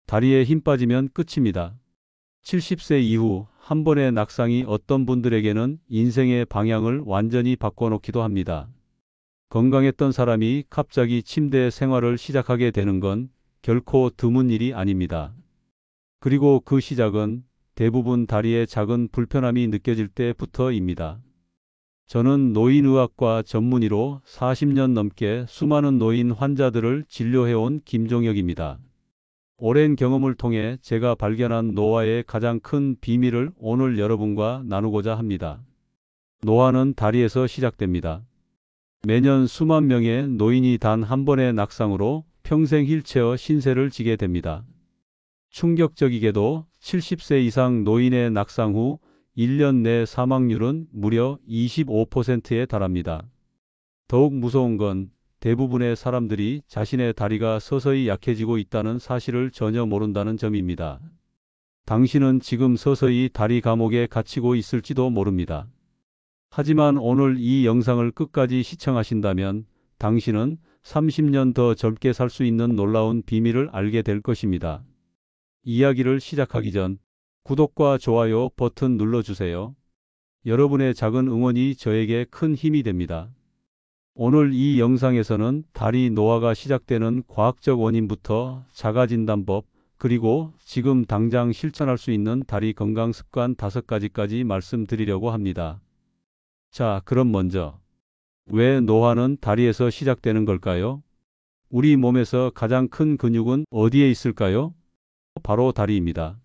다리에 힘 빠지면 끝입니다. 70세 이후 한 번의 낙상이 어떤 분들에게는 인생의 방향을 완전히 바꿔놓기도 합니다. 건강했던 사람이 갑자기 침대 생활을 시작하게 되는 건 결코 드문 일이 아닙니다. 그리고 그 시작은 대부분 다리에 작은 불편함이 느껴질 때부터입니다. 저는 노인의학과 전문의로 40년 넘게 수많은 노인 환자들을 진료해온 김종혁입니다. 오랜 경험을 통해 제가 발견한 노화의 가장 큰 비밀을 오늘 여러분과 나누고자 합니다. 노화는 다리에서 시작됩니다. 매년 수만 명의 노인이 단 한 번의 낙상으로 평생 휠체어 신세를 지게 됩니다. 충격적이게도 70세 이상 노인의 낙상 후 1년 내 사망률은 무려 25%에 달합니다. 더욱 무서운 건 대부분의 사람들이 자신의 다리가 서서히 약해지고 있다는 사실을 전혀 모른다는 점입니다. 당신은 지금 서서히 다리 감옥에 갇히고 있을지도 모릅니다. 하지만 오늘 이 영상을 끝까지 시청하신다면 당신은 30년 더 젊게 살 수 있는 놀라운 비밀을 알게 될 것입니다. 이야기를 시작하기 전 구독과 좋아요 버튼 눌러주세요. 여러분의 작은 응원이 저에게 큰 힘이 됩니다. 오늘 이 영상에서는 다리 노화가 시작되는 과학적 원인부터 자가진단법, 그리고 지금 당장 실천할 수 있는 다리 건강 습관 5가지까지 말씀드리려고 합니다. 자, 그럼 먼저 왜 노화는 다리에서 시작되는 걸까요? 우리 몸에서 가장 큰 근육은 어디에 있을까요? 바로 다리입니다.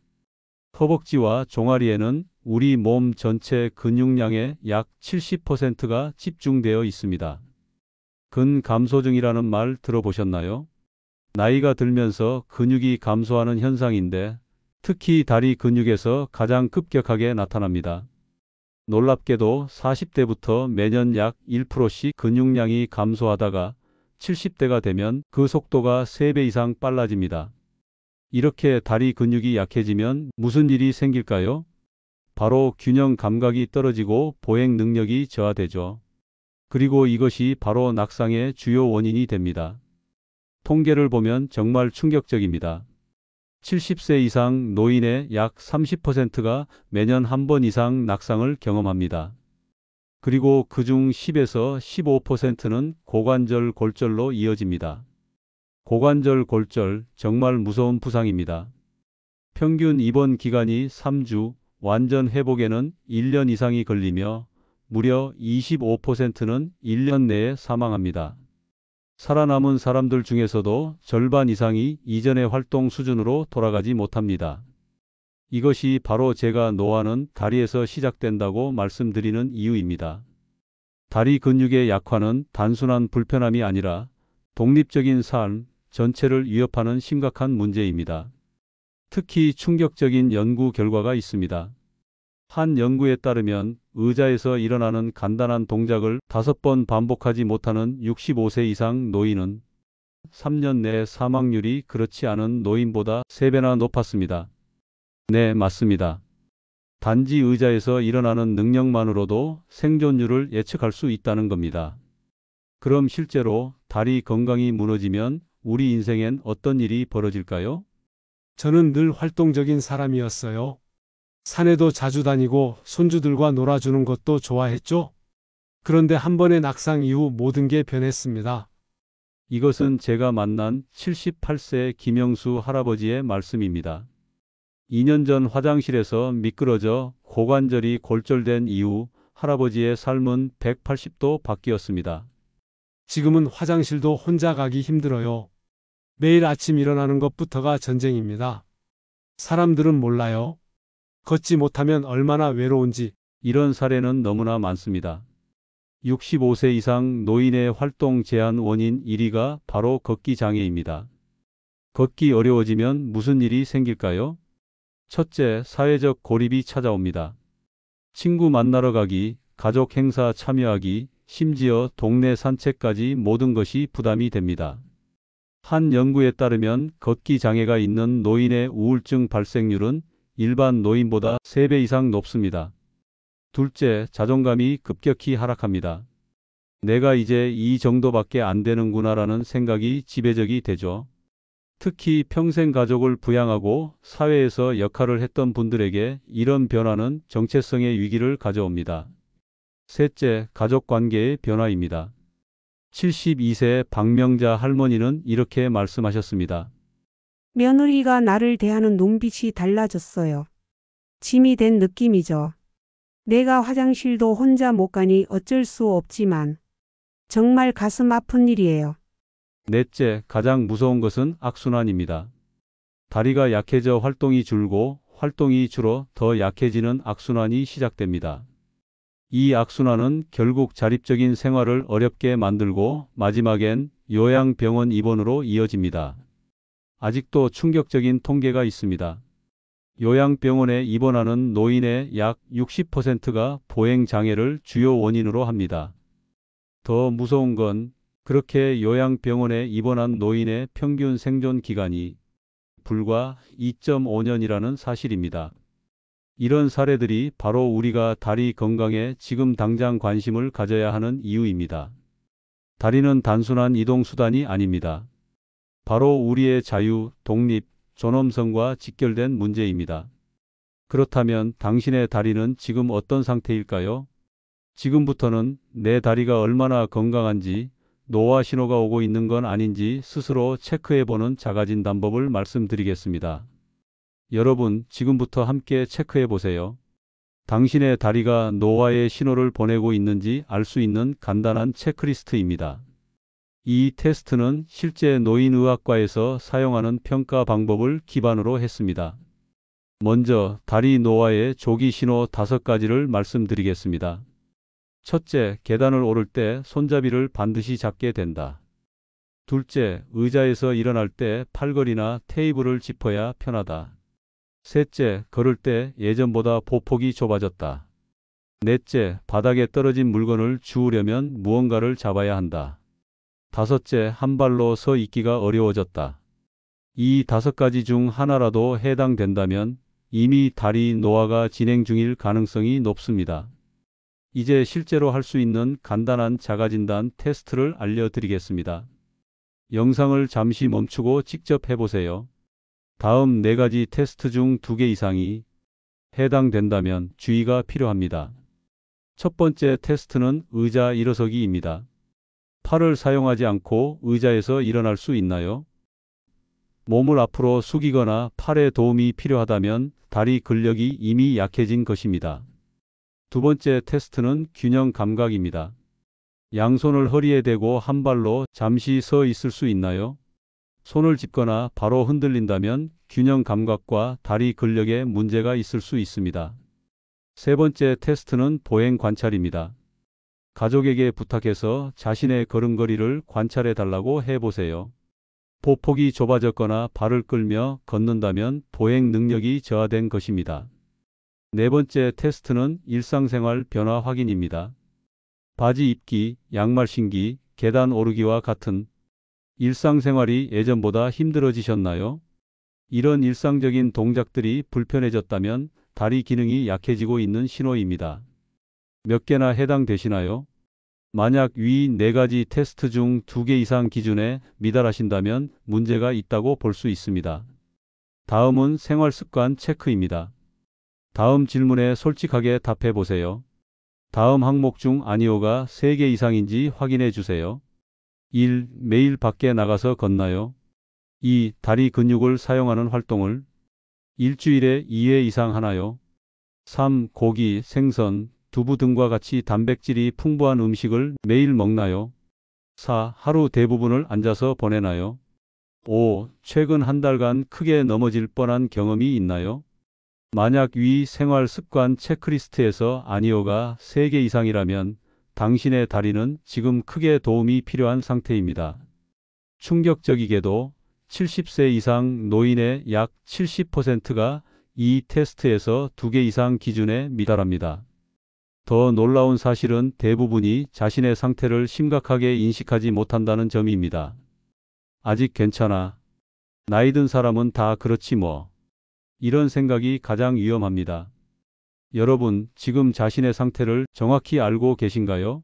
허벅지와 종아리에는 우리 몸 전체 근육량의 약 70%가 집중되어 있습니다. 근감소증이라는 말 들어보셨나요? 나이가 들면서 근육이 감소하는 현상인데 특히 다리 근육에서 가장 급격하게 나타납니다. 놀랍게도 40대부터 매년 약 1%씩 근육량이 감소하다가 70대가 되면 그 속도가 3배 이상 빨라집니다. 이렇게 다리 근육이 약해지면 무슨 일이 생길까요? 바로 균형 감각이 떨어지고 보행 능력이 저하되죠. 그리고 이것이 바로 낙상의 주요 원인이 됩니다. 통계를 보면 정말 충격적입니다. 70세 이상 노인의 약 30%가 매년 한 번 이상 낙상을 경험합니다. 그리고 그중 10에서 15%는 고관절 골절로 이어집니다. 고관절 골절, 정말 무서운 부상입니다. 평균 입원 기간이 3주, 완전 회복에는 1년 이상이 걸리며 무려 25%는 1년 내에 사망합니다. 살아남은 사람들 중에서도 절반 이상이 이전의 활동 수준으로 돌아가지 못합니다. 이것이 바로 제가 노화는 다리에서 시작된다고 말씀드리는 이유입니다. 다리 근육의 약화는 단순한 불편함이 아니라 독립적인 삶 전체를 위협하는 심각한 문제입니다. 특히 충격적인 연구 결과가 있습니다. 한 연구에 따르면 의자에서 일어나는 간단한 동작을 5번 반복하지 못하는 65세 이상 노인은 3년 내 사망률이 그렇지 않은 노인보다 3배나 높았습니다. 네, 맞습니다. 단지 의자에서 일어나는 능력만으로도 생존율을 예측할 수 있다는 겁니다. 그럼 실제로 다리 건강이 무너지면 우리 인생엔 어떤 일이 벌어질까요? 저는 늘 활동적인 사람이었어요. 산에도 자주 다니고 손주들과 놀아주는 것도 좋아했죠. 그런데 한 번의 낙상 이후 모든 게 변했습니다. 이것은 제가 만난 78세 김영수 할아버지의 말씀입니다. 2년 전 화장실에서 미끄러져 고관절이 골절된 이후 할아버지의 삶은 180도 바뀌었습니다. 지금은 화장실도 혼자 가기 힘들어요. 매일 아침 일어나는 것부터가 전쟁입니다. 사람들은 몰라요. 걷지 못하면 얼마나 외로운지. 이런 사례는 너무나 많습니다. 65세 이상 노인의 활동 제한 원인 1위가 바로 걷기 장애입니다. 걷기 어려워지면 무슨 일이 생길까요? 첫째, 사회적 고립이 찾아옵니다. 친구 만나러 가기, 가족 행사 참여하기, 심지어 동네 산책까지 모든 것이 부담이 됩니다. 한 연구에 따르면 걷기 장애가 있는 노인의 우울증 발생률은 일반 노인보다 3배 이상 높습니다. 둘째, 자존감이 급격히 하락합니다. 내가 이제 이 정도밖에 안 되는구나라는 생각이 지배적이 되죠. 특히 평생 가족을 부양하고 사회에서 역할을 했던 분들에게 이런 변화는 정체성의 위기를 가져옵니다. 셋째, 가족 관계의 변화입니다. 72세 박명자 할머니는 이렇게 말씀하셨습니다. 며느리가 나를 대하는 눈빛이 달라졌어요. 짐이 된 느낌이죠. 내가 화장실도 혼자 못 가니 어쩔 수 없지만 정말 가슴 아픈 일이에요. 넷째, 가장 무서운 것은 악순환입니다. 다리가 약해져 활동이 줄고 활동이 줄어 더 약해지는 악순환이 시작됩니다. 이 악순환은 결국 자립적인 생활을 어렵게 만들고 마지막엔 요양병원 입원으로 이어집니다. 아직도 충격적인 통계가 있습니다. 요양병원에 입원하는 노인의 약 60%가 보행장애를 주요 원인으로 합니다. 더 무서운 건 그렇게 요양병원에 입원한 노인의 평균 생존 기간이 불과 2.5년이라는 사실입니다. 이런 사례들이 바로 우리가 다리 건강에 지금 당장 관심을 가져야 하는 이유입니다. 다리는 단순한 이동수단이 아닙니다. 바로 우리의 자유, 독립, 존엄성과 직결된 문제입니다. 그렇다면 당신의 다리는 지금 어떤 상태일까요? 지금부터는 내 다리가 얼마나 건강한지, 노화 신호가 오고 있는 건 아닌지 스스로 체크해보는 작아진 방법을 말씀드리겠습니다. 여러분, 지금부터 함께 체크해보세요. 당신의 다리가 노화의 신호를 보내고 있는지 알 수 있는 간단한 체크리스트입니다. 이 테스트는 실제 노인의학과에서 사용하는 평가 방법을 기반으로 했습니다. 먼저 다리 노화의 조기 신호 5가지를 말씀드리겠습니다. 첫째, 계단을 오를 때 손잡이를 반드시 잡게 된다. 둘째, 의자에서 일어날 때 팔걸이나 테이블을 짚어야 편하다. 셋째, 걸을 때 예전보다 보폭이 좁아졌다. 넷째, 바닥에 떨어진 물건을 주우려면 무언가를 잡아야 한다. 다섯째, 한 발로 서 있기가 어려워졌다. 이 5가지 중 하나라도 해당된다면 이미 다리 노화가 진행 중일 가능성이 높습니다. 이제 실제로 할 수 있는 간단한 자가진단 테스트를 알려드리겠습니다. 영상을 잠시 멈추고 직접 해보세요. 다음 4가지 테스트 중 2개 이상이 해당된다면 주의가 필요합니다. 첫 번째 테스트는 의자 일어서기입니다. 팔을 사용하지 않고 의자에서 일어날 수 있나요? 몸을 앞으로 숙이거나 팔에 도움이 필요하다면 다리 근력이 이미 약해진 것입니다. 두 번째 테스트는 균형 감각입니다. 양손을 허리에 대고 한 발로 잠시 서 있을 수 있나요? 손을 짚거나 바로 흔들린다면 균형 감각과 다리 근력에 문제가 있을 수 있습니다. 세 번째 테스트는 보행 관찰입니다. 가족에게 부탁해서 자신의 걸음걸이를 관찰해 달라고 해보세요. 보폭이 좁아졌거나 발을 끌며 걷는다면 보행 능력이 저하된 것입니다. 네 번째 테스트는 일상생활 변화 확인입니다. 바지 입기, 양말 신기, 계단 오르기와 같은 일상생활이 예전보다 힘들어지셨나요? 이런 일상적인 동작들이 불편해졌다면 다리 기능이 약해지고 있는 신호입니다. 몇 개나 해당되시나요? 만약 위 4가지 테스트 중 2개 이상 기준에 미달하신다면 문제가 있다고 볼 수 있습니다. 다음은 생활습관 체크입니다. 다음 질문에 솔직하게 답해 보세요. 다음 항목 중 아니오가 3개 이상인지 확인해 주세요. 1. 매일 밖에 나가서 걷나요? 2. 다리 근육을 사용하는 활동을 일주일에 2회 이상 하나요? 3. 고기, 생선, 두부 등과 같이 단백질이 풍부한 음식을 매일 먹나요? 4. 하루 대부분을 앉아서 보내나요? 5. 최근 한 달간 크게 넘어질 뻔한 경험이 있나요? 만약 위 생활 습관 체크리스트에서 아니오가 3개 이상이라면 당신의 다리는 지금 크게 도움이 필요한 상태입니다. 충격적이게도 70세 이상 노인의 약 70%가 이 테스트에서 2개 이상 기준에 미달합니다. 더 놀라운 사실은 대부분이 자신의 상태를 심각하게 인식하지 못한다는 점입니다. 아직 괜찮아. 나이 든 사람은 다 그렇지 뭐. 이런 생각이 가장 위험합니다. 여러분, 지금 자신의 상태를 정확히 알고 계신가요?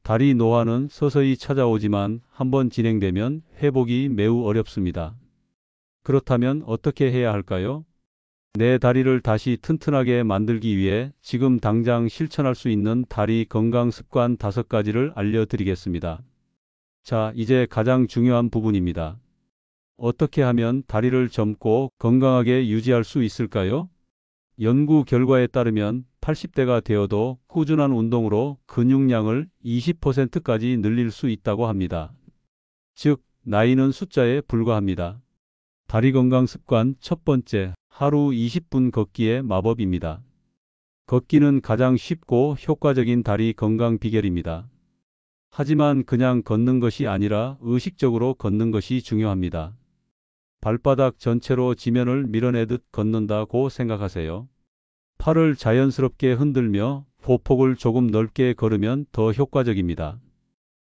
다리 노화는 서서히 찾아오지만 한번 진행되면 회복이 매우 어렵습니다. 그렇다면 어떻게 해야 할까요? 내 다리를 다시 튼튼하게 만들기 위해 지금 당장 실천할 수 있는 다리 건강 습관 5가지를 알려드리겠습니다. 자, 이제 가장 중요한 부분입니다. 어떻게 하면 다리를 젊고 건강하게 유지할 수 있을까요? 연구 결과에 따르면 80대가 되어도 꾸준한 운동으로 근육량을 20%까지 늘릴 수 있다고 합니다. 즉, 나이는 숫자에 불과합니다. 다리 건강 습관 첫 번째, 하루 20분 걷기의 마법입니다. 걷기는 가장 쉽고 효과적인 다리 건강 비결입니다. 하지만 그냥 걷는 것이 아니라 의식적으로 걷는 것이 중요합니다. 발바닥 전체로 지면을 밀어내듯 걷는다고 생각하세요. 팔을 자연스럽게 흔들며 보폭을 조금 넓게 걸으면 더 효과적입니다.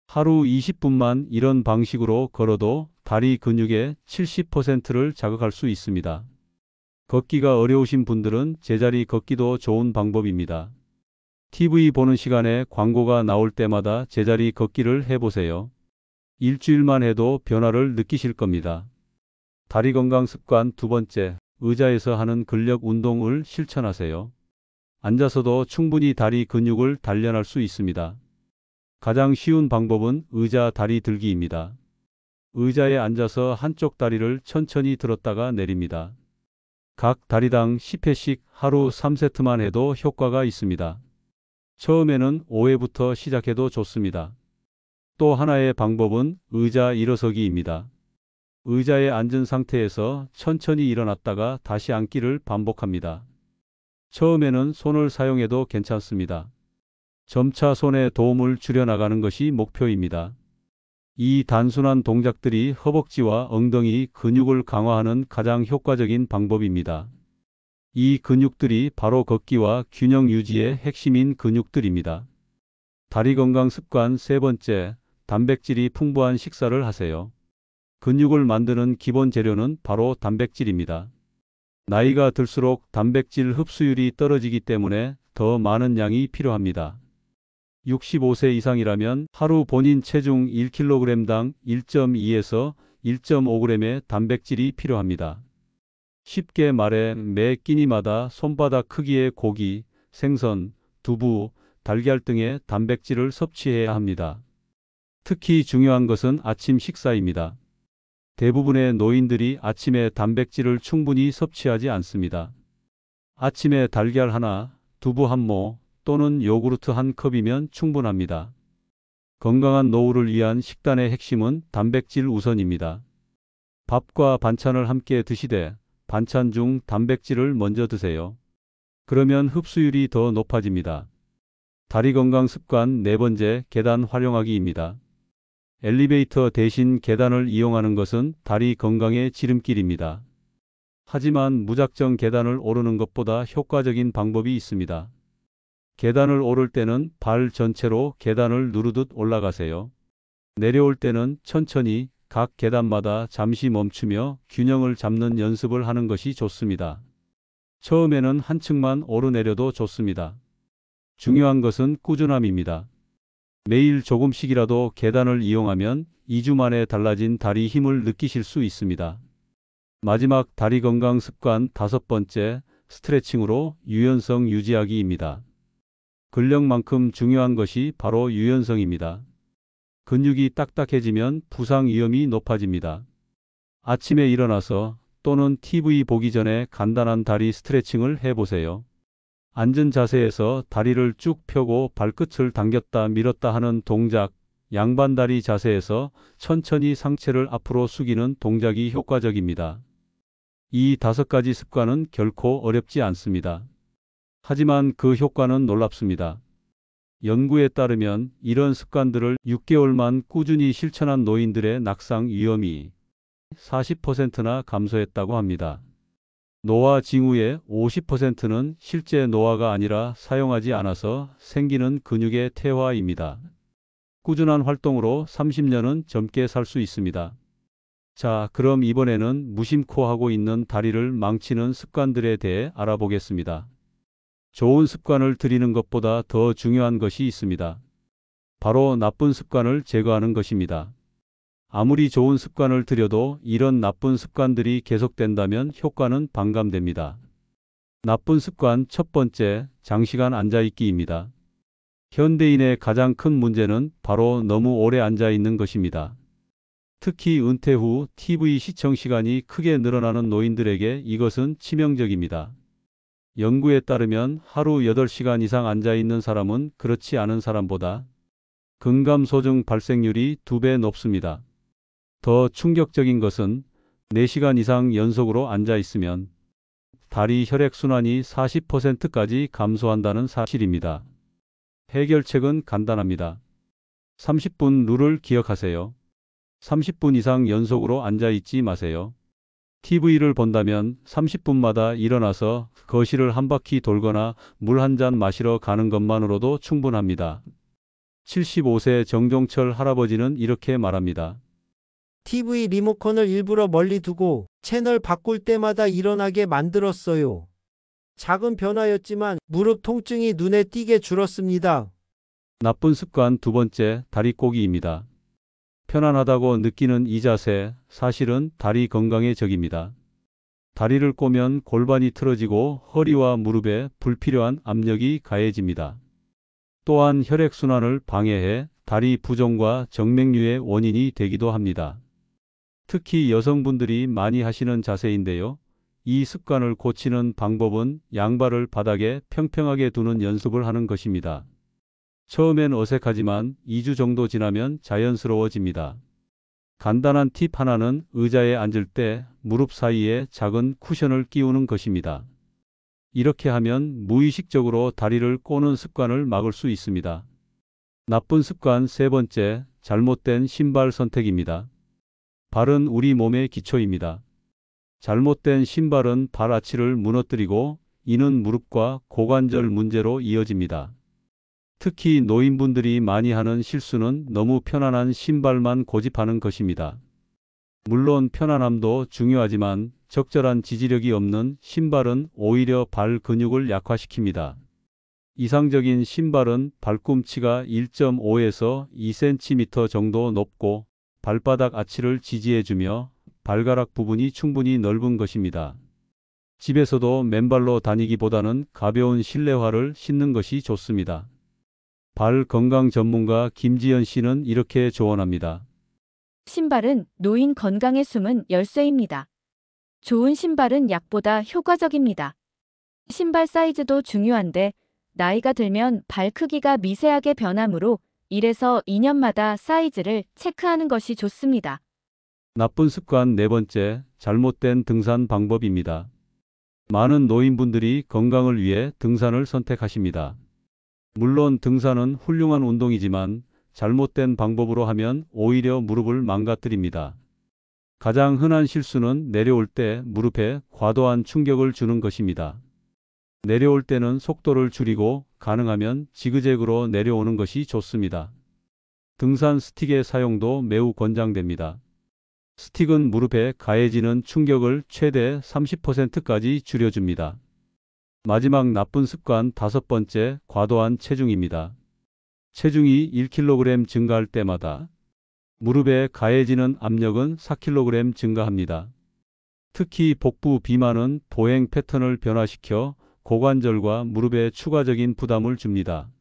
하루 20분만 이런 방식으로 걸어도 다리 근육의 70%를 자극할 수 있습니다. 걷기가 어려우신 분들은 제자리 걷기도 좋은 방법입니다. TV 보는 시간에 광고가 나올 때마다 제자리 걷기를 해보세요. 일주일만 해도 변화를 느끼실 겁니다. 다리 건강 습관 두 번째, 의자에서 하는 근력 운동을 실천하세요. 앉아서도 충분히 다리 근육을 단련할 수 있습니다. 가장 쉬운 방법은 의자 다리 들기입니다. 의자에 앉아서 한쪽 다리를 천천히 들었다가 내립니다. 각 다리당 10회씩 하루 3세트만 해도 효과가 있습니다. 처음에는 5회부터 시작해도 좋습니다. 또 하나의 방법은 의자 일어서기입니다. 의자에 앉은 상태에서 천천히 일어났다가 다시 앉기를 반복합니다. 처음에는 손을 사용해도 괜찮습니다. 점차 손에 도움을 줄여 나가는 것이 목표입니다. 이 단순한 동작들이 허벅지와 엉덩이 근육을 강화하는 가장 효과적인 방법입니다. 이 근육들이 바로 걷기와 균형 유지의 핵심인 근육들입니다. 다리 건강 습관 세 번째, 단백질이 풍부한 식사를 하세요. 근육을 만드는 기본 재료는 바로 단백질입니다. 나이가 들수록 단백질 흡수율이 떨어지기 때문에 더 많은 양이 필요합니다. 65세 이상이라면 하루 본인 체중 1kg당 1.2에서 1.5g의 단백질이 필요합니다. 쉽게 말해 매 끼니마다 손바닥 크기의 고기, 생선, 두부, 달걀 등의 단백질을 섭취해야 합니다. 특히 중요한 것은 아침 식사입니다. 대부분의 노인들이 아침에 단백질을 충분히 섭취하지 않습니다. 아침에 달걀 하나, 두부 한 모 또는 요구르트 한 컵이면 충분합니다. 건강한 노후를 위한 식단의 핵심은 단백질 우선입니다. 밥과 반찬을 함께 드시되 반찬 중 단백질을 먼저 드세요. 그러면 흡수율이 더 높아집니다. 다리 건강 습관 네 번째, 계단 활용하기입니다. 엘리베이터 대신 계단을 이용하는 것은 다리 건강의 지름길입니다. 하지만 무작정 계단을 오르는 것보다 효과적인 방법이 있습니다. 계단을 오를 때는 발 전체로 계단을 누르듯 올라가세요. 내려올 때는 천천히 각 계단마다 잠시 멈추며 균형을 잡는 연습을 하는 것이 좋습니다. 처음에는 한 층만 오르내려도 좋습니다. 중요한 것은 꾸준함입니다. 매일 조금씩이라도 계단을 이용하면 2주 만에 달라진 다리 힘을 느끼실 수 있습니다. 마지막 다리 건강 습관 다섯 번째, 스트레칭으로 유연성 유지하기입니다. 근력만큼 중요한 것이 바로 유연성입니다. 근육이 딱딱해지면 부상 위험이 높아집니다. 아침에 일어나서 또는 TV 보기 전에 간단한 다리 스트레칭을 해보세요. 앉은 자세에서 다리를 쭉 펴고 발끝을 당겼다 밀었다 하는 동작, 양반다리 자세에서 천천히 상체를 앞으로 숙이는 동작이 효과적입니다. 이 5가지 습관은 결코 어렵지 않습니다. 하지만 그 효과는 놀랍습니다. 연구에 따르면 이런 습관들을 6개월만 꾸준히 실천한 노인들의 낙상 위험이 40%나 감소했다고 합니다. 노화 징후의 50%는 실제 노화가 아니라 사용하지 않아서 생기는 근육의 퇴화입니다. 꾸준한 활동으로 30년은 젊게 살 수 있습니다. 자, 그럼 이번에는 무심코 하고 있는 다리를 망치는 습관들에 대해 알아보겠습니다. 좋은 습관을 들이는 것보다 더 중요한 것이 있습니다. 바로 나쁜 습관을 제거하는 것입니다. 아무리 좋은 습관을 들여도 이런 나쁜 습관들이 계속된다면 효과는 반감됩니다. 나쁜 습관 첫 번째, 장시간 앉아있기입니다. 현대인의 가장 큰 문제는 바로 너무 오래 앉아 있는 것입니다. 특히 은퇴 후 TV 시청 시간이 크게 늘어나는 노인들에게 이것은 치명적입니다. 연구에 따르면 하루 8시간 이상 앉아 있는 사람은 그렇지 않은 사람보다 근감소증 발생률이 2배 높습니다. 더 충격적인 것은 4시간 이상 연속으로 앉아 있으면 다리 혈액순환이 40%까지 감소한다는 사실입니다. 해결책은 간단합니다. 30분 룰을 기억하세요. 30분 이상 연속으로 앉아 있지 마세요. TV를 본다면 30분마다 일어나서 거실을 한 바퀴 돌거나 물 한 잔 마시러 가는 것만으로도 충분합니다. 75세 정종철 할아버지는 이렇게 말합니다. TV 리모컨을 일부러 멀리 두고 채널 바꿀 때마다 일어나게 만들었어요. 작은 변화였지만 무릎 통증이 눈에 띄게 줄었습니다. 나쁜 습관 두 번째, 다리 꼬기입니다. 편안하다고 느끼는 이 자세, 사실은 다리 건강의 적입니다. 다리를 꼬면 골반이 틀어지고 허리와 무릎에 불필요한 압력이 가해집니다. 또한 혈액순환을 방해해 다리 부종과 정맥류의 원인이 되기도 합니다. 특히 여성분들이 많이 하시는 자세인데요. 이 습관을 고치는 방법은 양발을 바닥에 평평하게 두는 연습을 하는 것입니다. 처음엔 어색하지만 2주 정도 지나면 자연스러워집니다. 간단한 팁 하나는 의자에 앉을 때 무릎 사이에 작은 쿠션을 끼우는 것입니다. 이렇게 하면 무의식적으로 다리를 꼬는 습관을 막을 수 있습니다. 나쁜 습관 세 번째, 잘못된 신발 선택입니다. 발은 우리 몸의 기초입니다. 잘못된 신발은 발 아치를 무너뜨리고 이는 무릎과 고관절 문제로 이어집니다. 특히 노인분들이 많이 하는 실수는 너무 편안한 신발만 고집하는 것입니다. 물론 편안함도 중요하지만 적절한 지지력이 없는 신발은 오히려 발 근육을 약화시킵니다. 이상적인 신발은 발꿈치가 1.5에서 2cm 정도 높고 발바닥 아치를 지지해주며 발가락 부분이 충분히 넓은 것입니다. 집에서도 맨발로 다니기보다는 가벼운 실내화를 신는 것이 좋습니다. 발 건강 전문가 김지연 씨는 이렇게 조언합니다. 신발은 노인 건강의 숨은 열쇠입니다. 좋은 신발은 약보다 효과적입니다. 신발 사이즈도 중요한데 나이가 들면 발 크기가 미세하게 변하므로 1에서 2년마다 사이즈를 체크하는 것이 좋습니다. 나쁜 습관 네 번째, 잘못된 등산 방법입니다. 많은 노인분들이 건강을 위해 등산을 선택하십니다. 물론 등산은 훌륭한 운동이지만 잘못된 방법으로 하면 오히려 무릎을 망가뜨립니다. 가장 흔한 실수는 내려올 때 무릎에 과도한 충격을 주는 것입니다. 내려올 때는 속도를 줄이고 가능하면 지그재그로 내려오는 것이 좋습니다. 등산 스틱의 사용도 매우 권장됩니다. 스틱은 무릎에 가해지는 충격을 최대 30%까지 줄여줍니다. 마지막 나쁜 습관 다섯 번째, 과도한 체중입니다. 체중이 1kg 증가할 때마다 무릎에 가해지는 압력은 4kg 증가합니다. 특히 복부 비만은 보행 패턴을 변화시켜 고관절과 무릎에 추가적인 부담을 줍니다.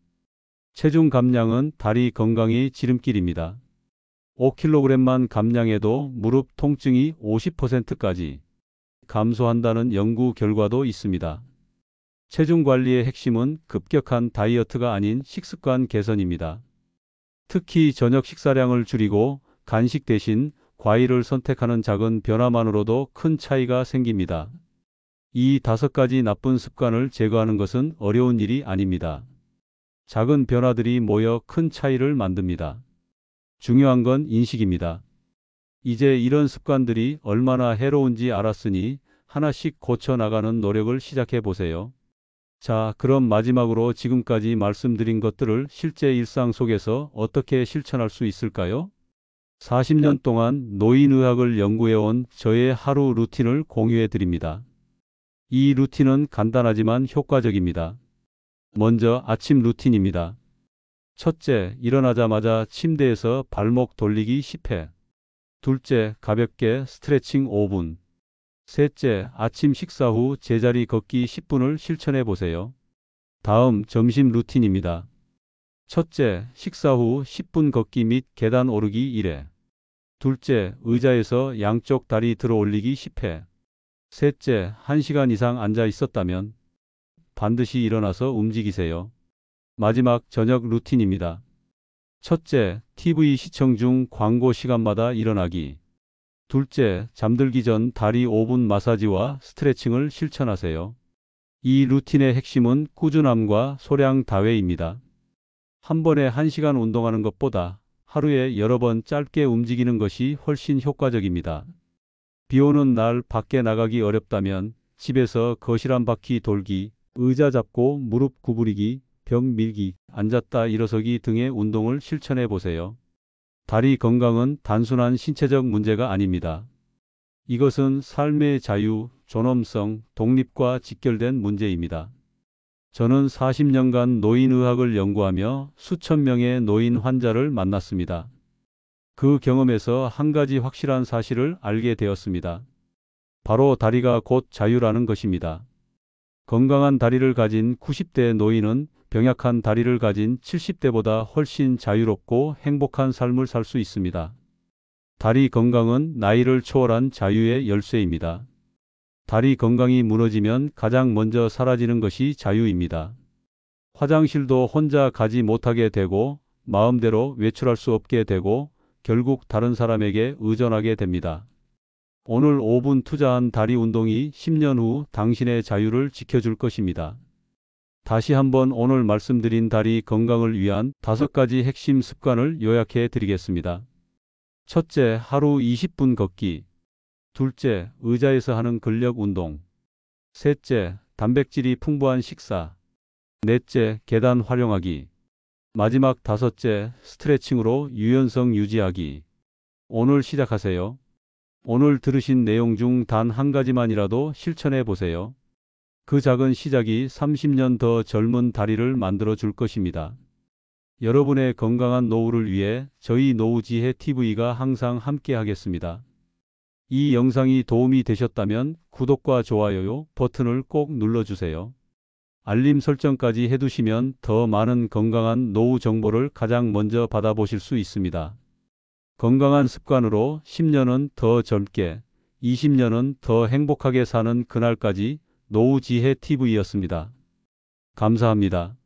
체중 감량은 다리 건강의 지름길입니다. 5kg만 감량해도 무릎 통증이 50%까지 감소한다는 연구 결과도 있습니다. 체중 관리의 핵심은 급격한 다이어트가 아닌 식습관 개선입니다. 특히 저녁 식사량을 줄이고 간식 대신 과일을 선택하는 작은 변화만으로도 큰 차이가 생깁니다. 이 5가지 나쁜 습관을 제거하는 것은 어려운 일이 아닙니다. 작은 변화들이 모여 큰 차이를 만듭니다. 중요한 건 인식입니다. 이제 이런 습관들이 얼마나 해로운지 알았으니 하나씩 고쳐나가는 노력을 시작해 보세요. 자, 그럼 마지막으로 지금까지 말씀드린 것들을 실제 일상 속에서 어떻게 실천할 수 있을까요? 40년 동안 노인의학을 연구해온 저의 하루 루틴을 공유해 드립니다. 이 루틴은 간단하지만 효과적입니다. 먼저 아침 루틴입니다. 첫째, 일어나자마자 침대에서 발목 돌리기 10회. 둘째, 가볍게 스트레칭 5분. 셋째, 아침 식사 후 제자리 걷기 10분을 실천해 보세요. 다음 점심 루틴입니다. 첫째, 식사 후 10분 걷기 및 계단 오르기 1회. 둘째, 의자에서 양쪽 다리 들어 올리기 10회. 셋째, 1시간 이상 앉아 있었다면 반드시 일어나서 움직이세요. 마지막 저녁 루틴입니다. 첫째, TV 시청 중 광고 시간마다 일어나기. 둘째, 잠들기 전 다리 5분 마사지와 스트레칭을 실천하세요. 이 루틴의 핵심은 꾸준함과 소량 다회입니다. 한 번에 1시간 운동하는 것보다 하루에 여러 번 짧게 움직이는 것이 훨씬 효과적입니다. 비 오는 날 밖에 나가기 어렵다면 집에서 거실 한 바퀴 돌기, 의자 잡고 무릎 구부리기, 벽 밀기, 앉았다 일어서기 등의 운동을 실천해 보세요. 다리 건강은 단순한 신체적 문제가 아닙니다. 이것은 삶의 자유, 존엄성, 독립과 직결된 문제입니다. 저는 40년간 노인의학을 연구하며 수천 명의 노인 환자를 만났습니다. 그 경험에서 한 가지 확실한 사실을 알게 되었습니다. 바로 다리가 곧 자유라는 것입니다. 건강한 다리를 가진 90대 노인은 병약한 다리를 가진 70대보다 훨씬 자유롭고 행복한 삶을 살 수 있습니다. 다리 건강은 나이를 초월한 자유의 열쇠입니다. 다리 건강이 무너지면 가장 먼저 사라지는 것이 자유입니다. 화장실도 혼자 가지 못하게 되고 마음대로 외출할 수 없게 되고 결국 다른 사람에게 의존하게 됩니다. 오늘 5분 투자한 다리 운동이 10년 후 당신의 자유를 지켜줄 것입니다. 다시 한번 오늘 말씀드린 다리 건강을 위한 5가지 핵심 습관을 요약해 드리겠습니다. 첫째, 하루 20분 걷기. 둘째, 의자에서 하는 근력 운동. 셋째, 단백질이 풍부한 식사. 넷째, 계단 활용하기. 마지막 다섯째, 스트레칭으로 유연성 유지하기. 오늘 시작하세요. 오늘 들으신 내용 중 단 한 가지만이라도 실천해 보세요. 그 작은 시작이 30년 더 젊은 다리를 만들어 줄 것입니다. 여러분의 건강한 노후를 위해 저희 노후지혜 TV가 항상 함께 하겠습니다. 이 영상이 도움이 되셨다면 구독과 좋아요 버튼을 꼭 눌러주세요. 알림 설정까지 해두시면 더 많은 건강한 노후 정보를 가장 먼저 받아보실 수 있습니다. 건강한 습관으로 10년은 더 젊게, 20년은 더 행복하게 사는 그날까지 노후지혜 TV였습니다. 감사합니다.